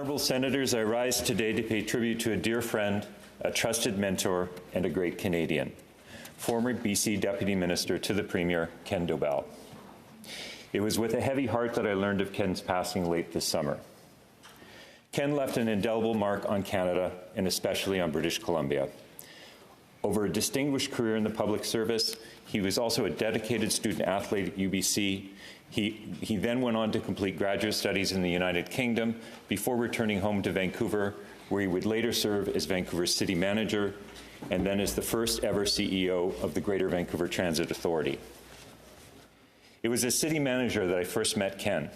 Honourable Senators, I rise today to pay tribute to a dear friend, a trusted mentor, and a great Canadian, former BC Deputy Minister to the Premier, Ken Dobell. It was with a heavy heart that I learned of Ken's passing late this summer. Ken left an indelible mark on Canada and especially on British Columbia. Over a distinguished career in the public service, he was also a dedicated student athlete at O.B.C. He then went on to complete graduate studies in the United Kingdom before returning home to Vancouver, where he would later serve as Vancouver's city manager and then as the first ever CEO of the Greater Vancouver Transit Authority. It was as city manager that I first met Ken.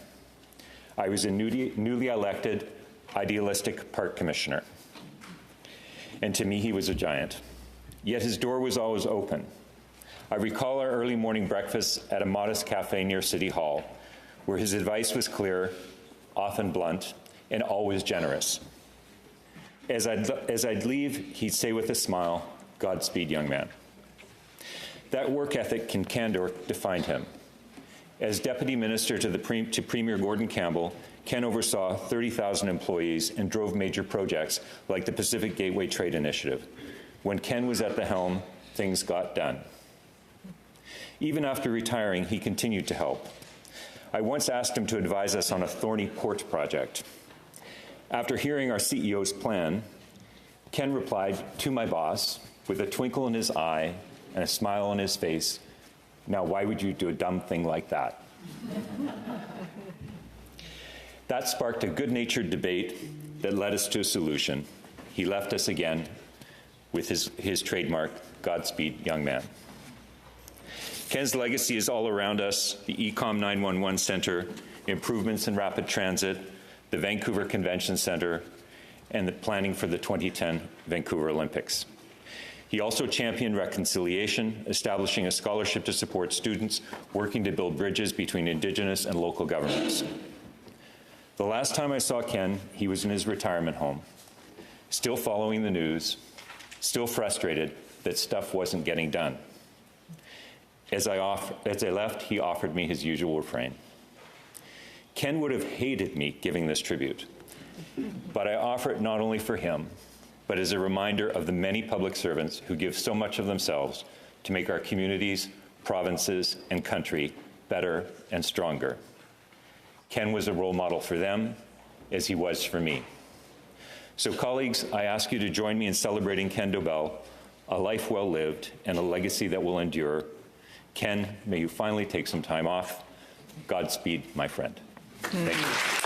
I was a newly elected, idealistic park commissioner, and to me he was a giant. Yet his door was always open. I recall our early morning breakfast at a modest cafe near City Hall, where his advice was clear, often blunt, and always generous. As I'd leave, he'd say with a smile, "Godspeed, young man." That work ethic and candor defined him. As Deputy Minister to Premier Gordon Campbell, Ken oversaw 30,000 employees and drove major projects like the Pacific Gateway Trade Initiative. When Ken was at the helm, things got done. Even after retiring, he continued to help. I once asked him to advise us on a thorny port project. After hearing our CEO's plan, Ken replied to my boss with a twinkle in his eye and a smile on his face, "Now, why would you do a dumb thing like that?" That sparked a good-natured debate that led us to a solution. He left us again with his trademark, "Godspeed, young man." Ken's legacy is all around us: the ECOM 911 Centre, improvements in rapid transit, the Vancouver Convention Centre, and the planning for the 2010 Vancouver Olympics. He also championed reconciliation, establishing a scholarship to support students working to build bridges between Indigenous and local governments. The last time I saw Ken, he was in his retirement home, still following the news, still frustrated that stuff wasn't getting done. As I left, he offered me his usual refrain. Ken would have hated me giving this tribute, but I offer it not only for him, but as a reminder of the many public servants who give so much of themselves to make our communities, provinces, and country better and stronger. Ken was a role model for them, as he was for me. So, colleagues, I ask you to join me in celebrating Ken Dobell, a life well lived and a legacy that will endure. Ken, may you finally take some time off. Godspeed, my friend. Thank you.